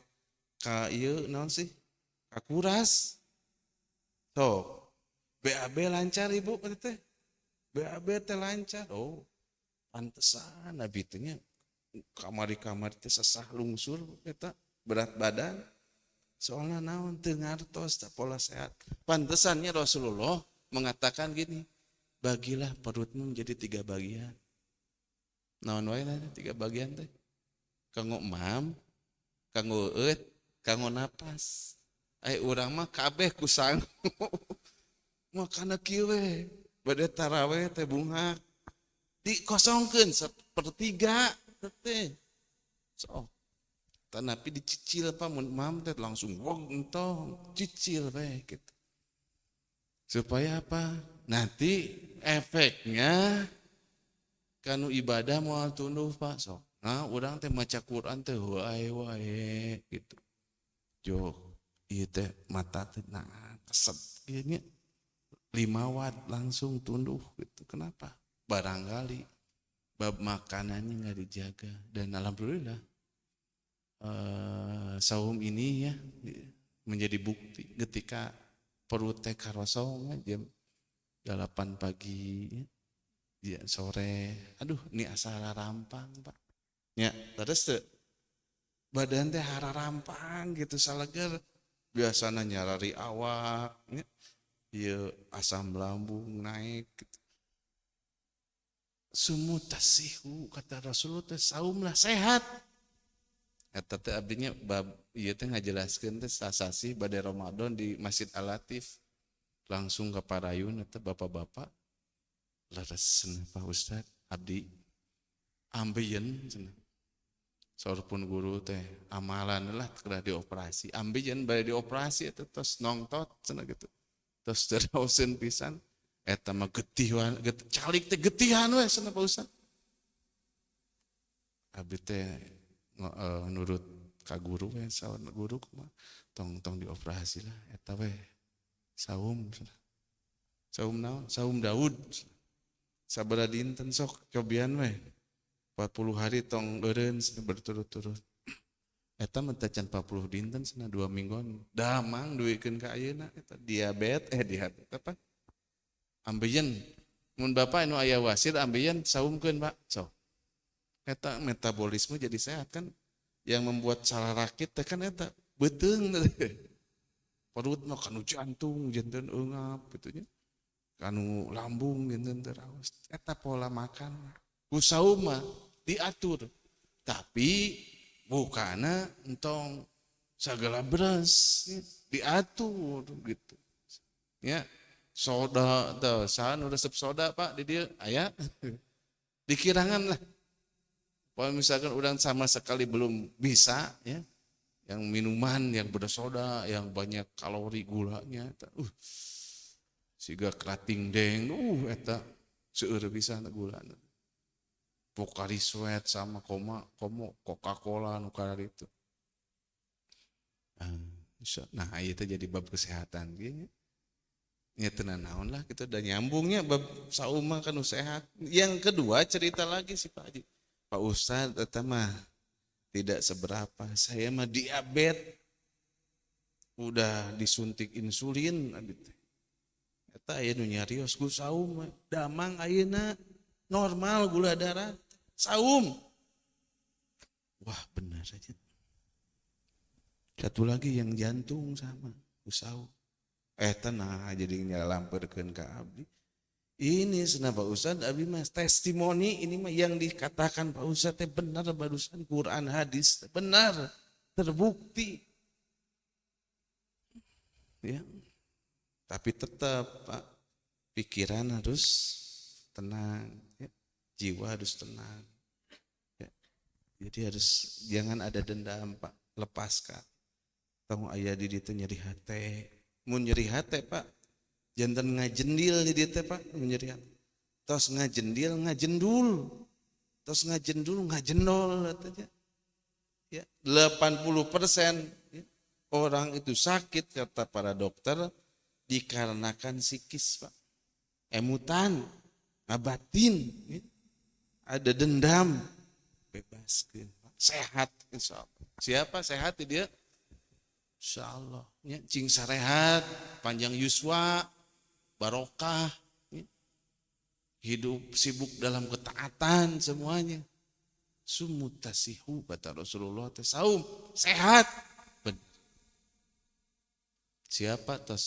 ka ieu naon sih? Kakuras. So, BAB lancar ibu teh. BAB teh lancar. Oh, pantesan abi teh nya kamari-kamari teh sesah lungsur eta berat badan. Soalnya naon teu ngartos pola sehat. Pantesannya Rasulullah mengatakan gini, bagilah perutmu menjadi 3 bagian. Naon wae teh 3 bagian teh? Kanggo mam, kanggo eut, kanggo napas. Urang mah kabeh ku sangu. Makana kieu we, bade taraweh teh bunga dikosongkeun 1/3 teh. So, tanapi dicicil apa mun mam teh langsung wong entong cicil we gitu. Supaya apa? Nanti efeknya kanu ibadah moal tunduh Pak sok. Nah, urang teh maca Quran teh wae gitu. Jo, ieu teh mata teh nah keset ieu nya 5 watt langsung tunduh gitu. Kenapa? Barangkali bab makanannya nggak dijaga dan alhamdulillah saum ini ya menjadi bukti ketika perut teh karosong jam 8 pagi ya, sore aduh ini asa rampang Pak ya terus tuh badan teh rampang gitu salager biasanya nyarari awak ya, ya asam lambung naik gitu. Sumu tasihu kata Rasulullah teh saum lah sehat. Eta teh abdinya bab ieu teh ngajelaskeun teh sasasi bade Ramadan di Masjid Al-Latif. Langsung ke parayun eta bapak-bapak leres cenah Pak Ustad abdi ambeien cenah. Saur pun guru teh amalan lah keur dioperasi. Ambeien bade dioperasi eta tos nongtot cenah gitu. Tos teraoseun pisan eta mah getihan calik teh getihan we cenah Pak Ustad. Abdi teh nurut ka guru we saur guru kumaha tong dioperasi lah eta we saum naon saum Daud sabaraha dinten sok cobian we 40 hari tong eureun berturut-turut eta mah teh can 40 dinten cenah 2 mingguan damang duikeun ka ayeuna eta diabetes apa ambeien mun bapak anu aya wasit ambeien saumkeun Pak sok eta metabolisme jadi sehat kan yang membuat salah rakit teh kan eta beuteung perut mah kanu jantung janten eungap gitu nya kanu lambung janten teraos eta pola makan ku saum mah diatur tapi bukana entong sagala beras diatur gitu ya soda teh saha nu resep soda Pak di dieu aya dikirangan lah. Kalau misalkan udah sama sekali belum bisa ya, yang minuman yang bersoda, yang banyak kalori gulanya, siga kerating deng, eta seueur bisa gula. Pocari Sweat sama komo Coca-Cola nu itu. Nah, itu jadi bab kesehatan gini. Ya tenan naon lah kita udah nyambungnya bab sauma kan sehat. Yang kedua cerita lagi si Pak Haji. Pak Ustadz eta mah tidak seberapa. Saya mah diabetes udah disuntik insulin abi teh. Eta aya nu nyarios ku saum damang ayeuna normal gula darah saum. Wah benar aja. Satu lagi yang jantung sama usau. Tenang jadi nyalampirkeun ka abdi. Ini cenah Pak Ustad abdi mas testimoni ini mah yang dikatakan Pak Ustad teh benar barusan Quran hadis benar terbukti. Ya. Tapi tetap Pak pikiran harus tenang, ya. Jiwa harus tenang. Ya. Jadi harus jangan ada dendam Pak, lepaskan. Tahu ayah di ditu nyeri hati, mun nyeri hati Pak, jantan ngajendil di ditu Pak, mun nyeri hati. Tos ngajendil ngajendul, tos ngajendul ngajendol katanya. Ya, 80% ya, orang itu sakit kata para dokter dikarenakan psikis Pak, emutan, abatin, ya. Ada dendam, bebaskan, sehat insya Allah. Siapa sehat dia? Insya Allah, ya, cing sarehat, panjang yuswa, barokah, ya. Hidup sibuk dalam ketaatan semuanya. Sumutasihu kata Rasulullah, saum sehat. Siapa tos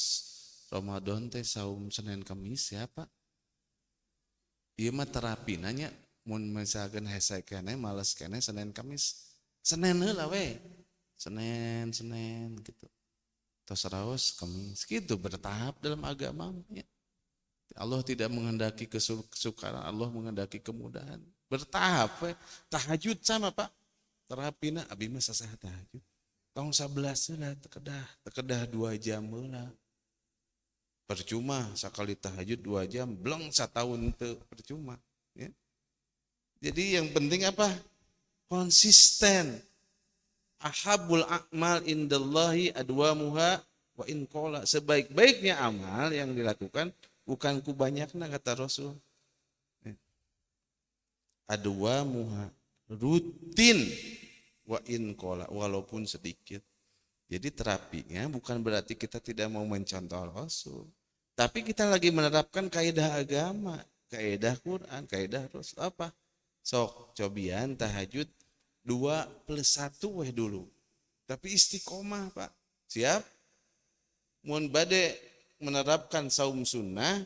Ramadan teh saum Senin Kamis siapa? Ieu mah terapi nanya, mun misalkan hese kene males kene Senin Kamis. Senin heula we. Senin gitu. Tos raos Kamis gitu bertahap dalam agama ya. Allah tidak menghendaki kesukaran, Allah menghendaki kemudahan. Bertahap we. Tahajud sama Pak. Terapina abi mah sasehat tahajud. Tahun 11 lah tekedah 2 jam lah. Percuma sekali tahajud 2 jam, belum setahun itu percuma. Ya. Jadi yang penting apa? Konsisten. Ahabul a'mal indallahi adwamuha wa in qala. Sebaik-baiknya amal yang dilakukan bukan kubanyakna kata Rasul. Adwamuha, rutin wa in qala, walaupun sedikit. Jadi terapinya bukan berarti kita tidak mau mencontoh Rasul, tapi kita lagi menerapkan kaidah agama, kaidah Quran, kaidah Rasul apa? Sok cobian tahajud 2+1 weh dulu. Tapi istiqomah Pak. Siap? Mun bade menerapkan saum sunnah,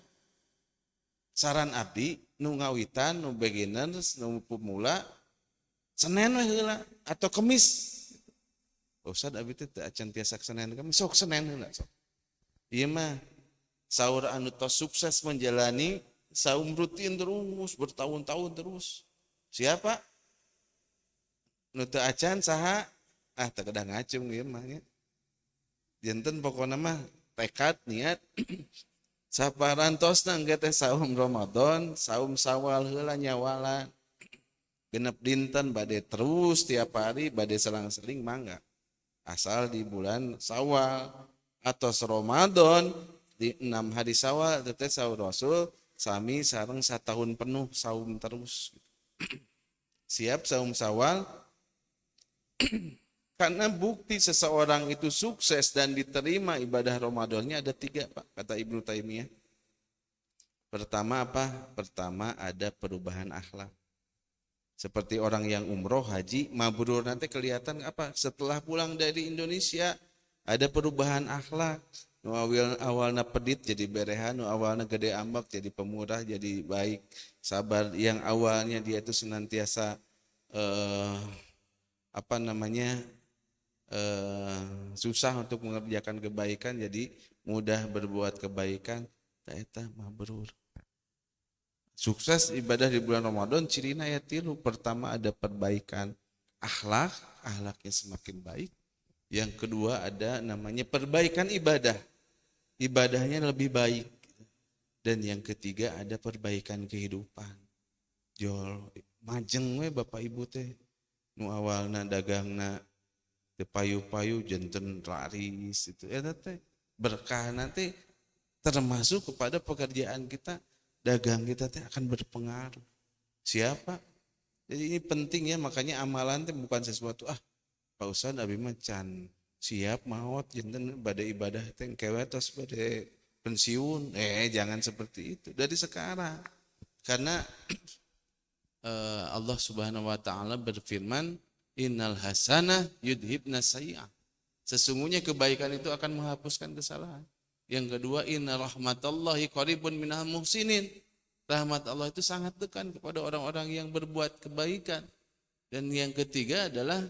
saran abdi nu ngawitan, nu beginners, nu pemula, Senin weh heula atau Kemis. Ustaz abdi teh acan tiasa Senin Kamis, sok Senin heula sok. Ieu mah saur anu tos sukses menjalani saum rutin terus bertahun-tahun terus. Siapa? Nu teu acan saha? Teu kedah ngacung ieu mah nya. Janten pokona mah tekad niat saparantosna engke teh saum Ramadan, saum Syawal heula nyawalan. Genep dinten bade terus tiap hari bade selang-seling mangga. Asal di bulan Syawal atau Ramadan di 6 hari Syawal teh saur Rasul sami sareng 1 tahun penuh saum terus. Siap saum Syawal. Karena bukti seseorang itu sukses dan diterima ibadah Ramadannya ada 3 Pak, kata Ibnu Taimiyah. Pertama apa? Pertama ada perubahan akhlak. Seperti orang yang umroh, haji, mabrur nanti kelihatan apa? Setelah pulang dari Indonesia ada perubahan akhlak. Nu awalna pedit jadi berehan, nu awalna gede ambak jadi pemurah, jadi baik, sabar. Yang awalnya dia itu senantiasa susah untuk mengerjakan kebaikan jadi mudah berbuat kebaikan. Eta mabrur. Sukses ibadah di bulan Ramadan cirina aya 3. Pertama ada perbaikan akhlak, akhlaknya semakin baik. Yang kedua ada namanya perbaikan ibadah. Ibadahnya lebih baik. Dan yang ketiga ada perbaikan kehidupan. Jol majeng we Bapak Ibu teh. Nu awalna dagangna teu payu-payu janten laris itu eta teh berkah nanti termasuk kepada pekerjaan kita, dagang kita teh akan berpengaruh. Siapa? Jadi ini penting ya, makanya amalan teh bukan sesuatu Pak Ustad abi mah can siap maot janten bade ibadah teh kewe tos bade pensiun. Jangan seperti itu dari sekarang. Karena Allah Subhanahu wa taala berfirman, "Innal hasanah yudhibna sayyi'ah." Sesungguhnya kebaikan itu akan menghapuskan kesalahan. Yang kedua, inna rahmatallahi qaribun minal muhsinin. Rahmat Allah itu sangat dekat kepada orang-orang yang berbuat kebaikan. Dan yang ketiga adalah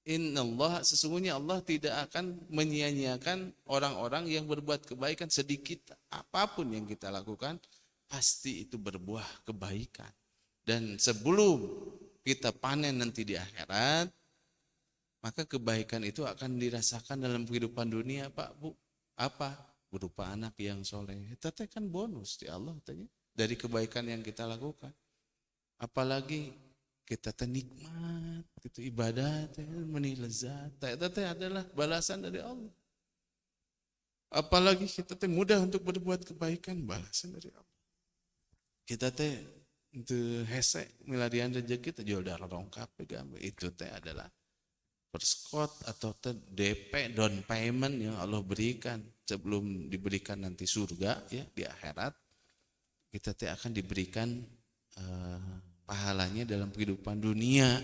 innallah, sesungguhnya Allah tidak akan menyia-nyiakan orang-orang yang berbuat kebaikan sedikit. Apapun yang kita lakukan pasti itu berbuah kebaikan. Dan sebelum kita panen nanti di akhirat, maka kebaikan itu akan dirasakan dalam kehidupan dunia, Pak, Bu. Apa? Berupa anak yang soleh. Itu kan bonus di Allah tanya, dari kebaikan yang kita lakukan. Apalagi kita nikmat, itu ibadah, meni lezat. Itu adalah balasan dari Allah. Apalagi kita mudah untuk berbuat kebaikan, balasan dari Allah. Kita untuk hese miladian rezeki teh jual darah rongkap itu adalah perskot atau DP down payment yang Allah berikan sebelum diberikan nanti surga ya di akhirat. Kita akan diberikan pahalanya dalam kehidupan dunia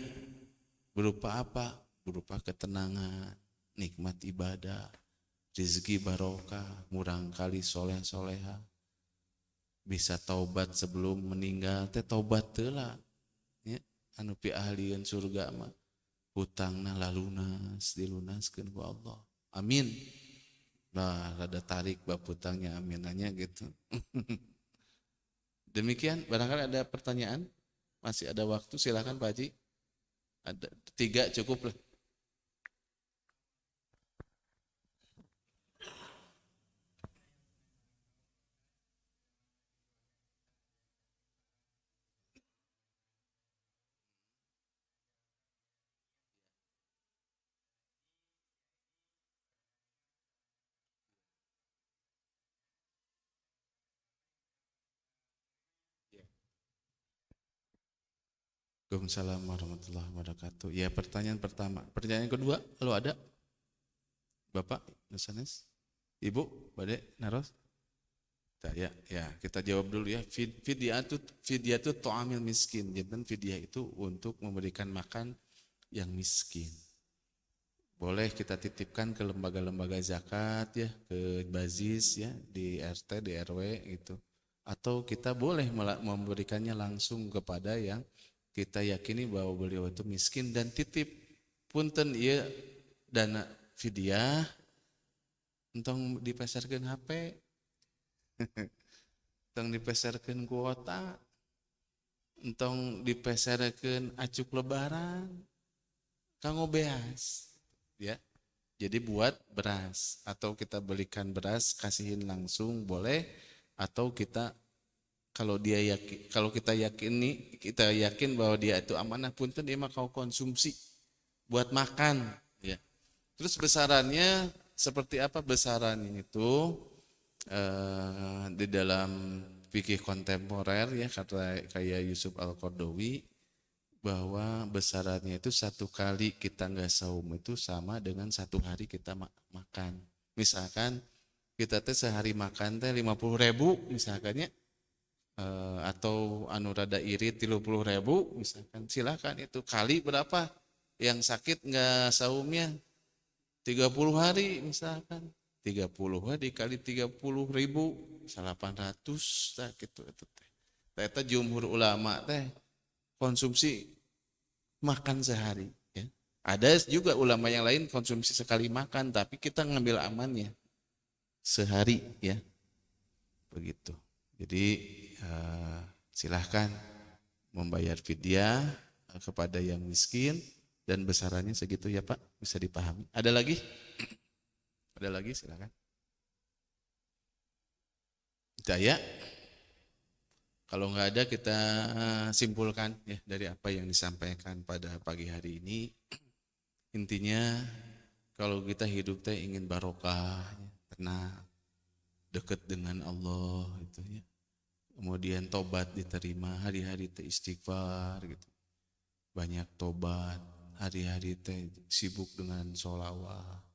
berupa apa? Berupa ketenangan, nikmat ibadah, rezeki barokah, murang kali soleh-soleha, bisa taubat sebelum meninggal taubat telah ya anu pi ahlian surga mah hutangna lalunas dilunaskeun ku Allah. Amin. Nah, rada tarik bab hutangnya aminannya gitu. Demikian, barangkali ada pertanyaan? Masih ada waktu, silakan Pak Haji. Ada 3 cukup lah. Waalaikumsalam warahmatullahi wabarakatuh. Ya, pertanyaan pertama. Pertanyaan kedua, kalau ada? Bapak, Nusanes? Ibu, Bade, Naros? Ya, kita jawab dulu ya. Fidyah itu to'amil miskin. Jadi fidyah itu untuk memberikan makan yang miskin. Boleh kita titipkan ke lembaga-lembaga zakat ya, ke bazis ya, di RT, di RW gitu. Atau kita boleh memberikannya langsung kepada yang kita yakini bahwa beliau itu miskin dan titip. Punten ieu dana fidyah entong dipasarkeun HP. Entong dipeserkeun kuota, entong dipeserkeun acuk lebaran, kanggo beas, ya. Jadi buat beras atau kita belikan beras kasihin langsung boleh, atau kita kalau kita yakin bahwa dia itu amanah punten dia mah kau konsumsi buat makan, ya. Terus besarannya seperti apa? Besarannya itu di dalam fikih kontemporer ya kata kayak Yusuf Al-Qardawi bahwa besarannya itu 1 kali kita nggak saum itu sama dengan 1 hari kita makan. Misalkan kita sehari makan 50.000 misalkannya, atau anu rada irit 30.000 misalkan, silakan itu kali berapa yang sakit nggak saumnya 30 hari misalkan. 30 dikali 30.000 800 tah gitu itu teh. Eta jumhur ulama teh konsumsi makan sehari ya. Ada juga ulama yang lain konsumsi sekali makan tapi kita ngambil amannya sehari ya. Begitu. Jadi silahkan membayar fidyah kepada yang miskin dan besarannya segitu ya Pak, bisa dipahami. Ada lagi? Ada lagi silakan. Daya. Kalau nggak ada kita simpulkan ya dari apa yang disampaikan pada pagi hari ini. Intinya kalau kita hidup teh ingin barokah, tenang, dekat dengan Allah gitu ya. Kemudian tobat diterima, hari-hari teh istighfar gitu. Banyak tobat, hari-hari teh sibuk dengan sholawat.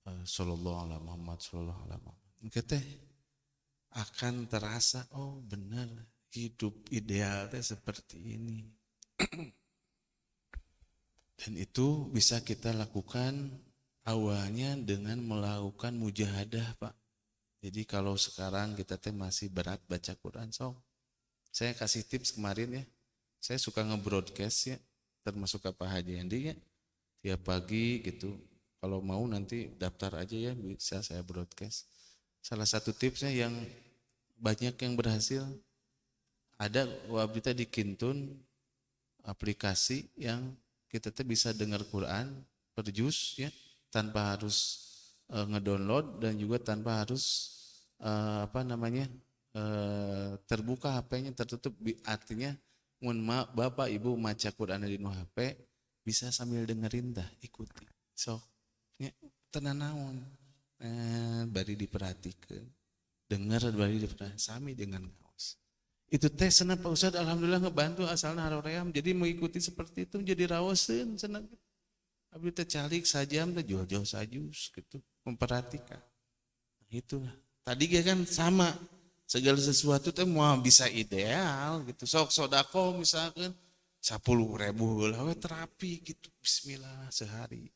Sallallahu alaihi Muhammad sallallahu alaihi Muhammad. Kita akan terasa oh benar hidup ideal teh seperti ini. Dan itu bisa kita lakukan awalnya dengan melakukan mujahadah, Pak. Jadi kalau sekarang kita teh masih berat baca Quran, saya kasih tips kemarin ya. Saya suka nge-broadcast ya, termasuk ke Pak Haji Andi ya. Tiap pagi gitu. Kalau mau nanti daftar aja ya, bisa saya broadcast. Salah satu tipsnya yang banyak yang berhasil, ada wabita di Kintun aplikasi yang kita tuh bisa dengar Quran per juz ya, tanpa harus ngedownload dan juga tanpa harus terbuka HP-nya tertutup. Artinya mun Bapak Ibu maca Quran di HP bisa sambil dengerin dah, ikuti. So, ya, tenan naon. Bari diperhatikan. Dengar bari diperhatikan sami dengan ngaos. Itu teh senang Pak Ustadz, alhamdulillah ngebantu asalna haroream. Jadi mengikuti seperti itu menjadi rawaseun senang. Abdi teh calik sajam teh jauh-jauh sajus gitu, memperhatikan. Nah, itulah. Tadi kan sama, segala sesuatu teh mau bisa ideal gitu. Sok sodako misalkan 10.000 lah terapi gitu. Bismillah sehari.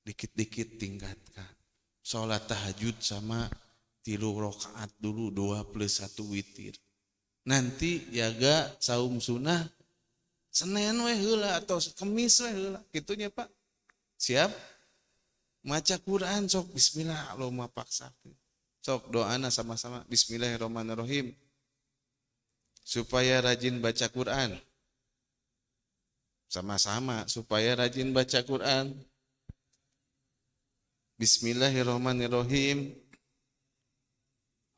Dikit-dikit tingkatkan. Sholat tahajud sama 3 rakaat dulu 2+1 witir. Nanti jaga saum sunnah Senin we heula atau Kemis we heula. Kitunya Pak. Siap? Maca Quran sok bismillah Allahumma paksakeun. Sok doana sama-sama bismillahirrahmanirrahim. Supaya rajin baca Quran. Sama-sama supaya rajin baca Quran. Bismillahirrahmanirrahim.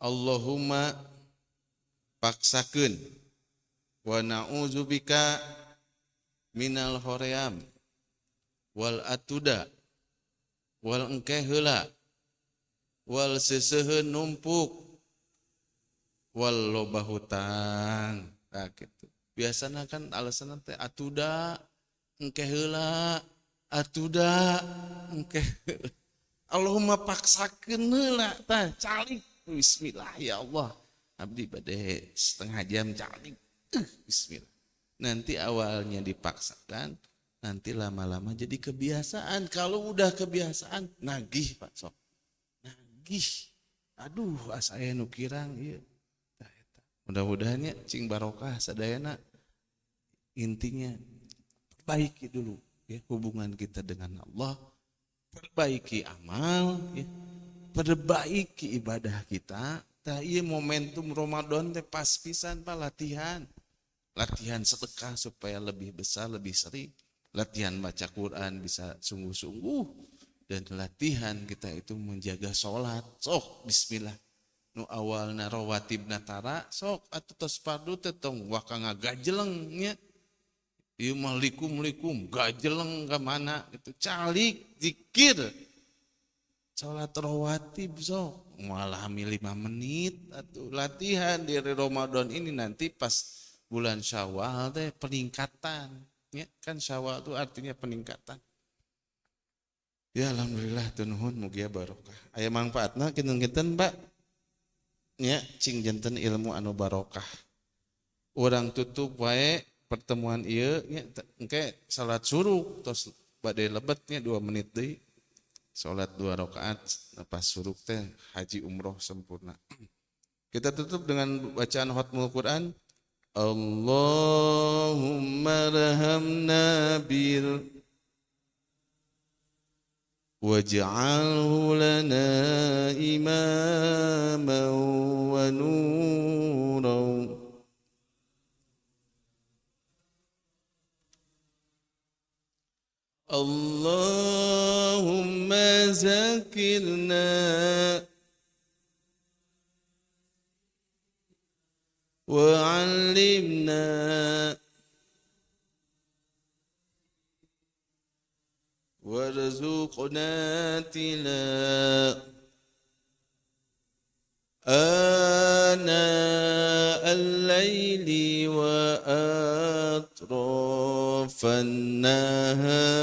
Allahumma paksakeun wa na'udzubika minal hoream wal atuda wal engke heula wal seseuheun numpuk wal loba hutang. Nah gitu. Biasana kan alasan teh atuda engke heula atuda engke Allahumma paksakeun heula tah calik bismillah ya Allah. Abdi bade setengah jam calik. Bismillah. Nanti awalnya dipaksakan, nanti lama-lama jadi kebiasaan. Kalau udah kebiasaan, nagih Pak Sok. Nagih. Aduh, asa aya nu kirang ieu. Mudah-mudahan ya cing barokah sadayana. Intinya perbaiki dulu ya hubungan kita dengan Allah, perbaiki amal ya. Perbaiki ibadah kita. Tah ieu momentum Ramadan teh pas pisan Pak latihan. Latihan sedekah supaya lebih besar, lebih sering. Latihan baca Quran bisa sungguh-sungguh. Dan latihan kita itu menjaga sholat. Sok bismillah. Nu awalna rawatibna tara. Sok atuh tos fardu teh tong waka ngagajelengnya. Ieu mah likum gajeleng ka mana gitu. Calik zikir. Sholat rawatib sok. Malah 5 menit atuh latihan di Ramadan ini nanti pas bulan Syawal teh peningkatan ya kan Syawal itu artinya peningkatan ya alhamdulillah tunuhun mugia barokah aya manfaatna kinten-kinten Pak ya cing janten ilmu anu barokah urang tutup wae pertemuan ieu nya engke salat suruh tos bade lebetnya 2 menit deui salat 2 rakaat pas suruh teh haji umroh sempurna kita tutup dengan bacaan khatmul Quran Allahumma rahamna bil waj'alhu lana imaman wa nuran Allahumma zakirna وعلمنا وارزقنا تلاوته آناء الليل وأطراف النهار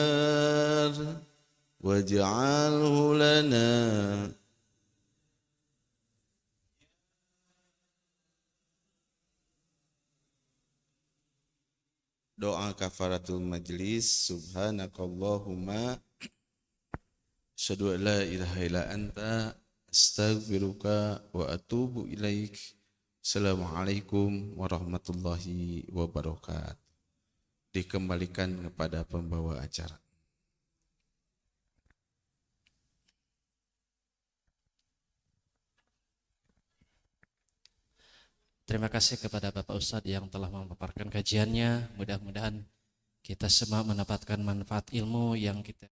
واجعله لنا doa kafaratul majlis. Subhanakallahumma asyhadu an la ilaha illa anta astaghfiruka wa atubu ilaik. Assalamualaikum warahmatullahi wabarakatuh. Dikembalikan kepada pembawa acara. Terima kasih kepada Bapak Ustadz yang telah memaparkan kajiannya. Mudah-mudahan kita semua mendapatkan manfaat ilmu yang kita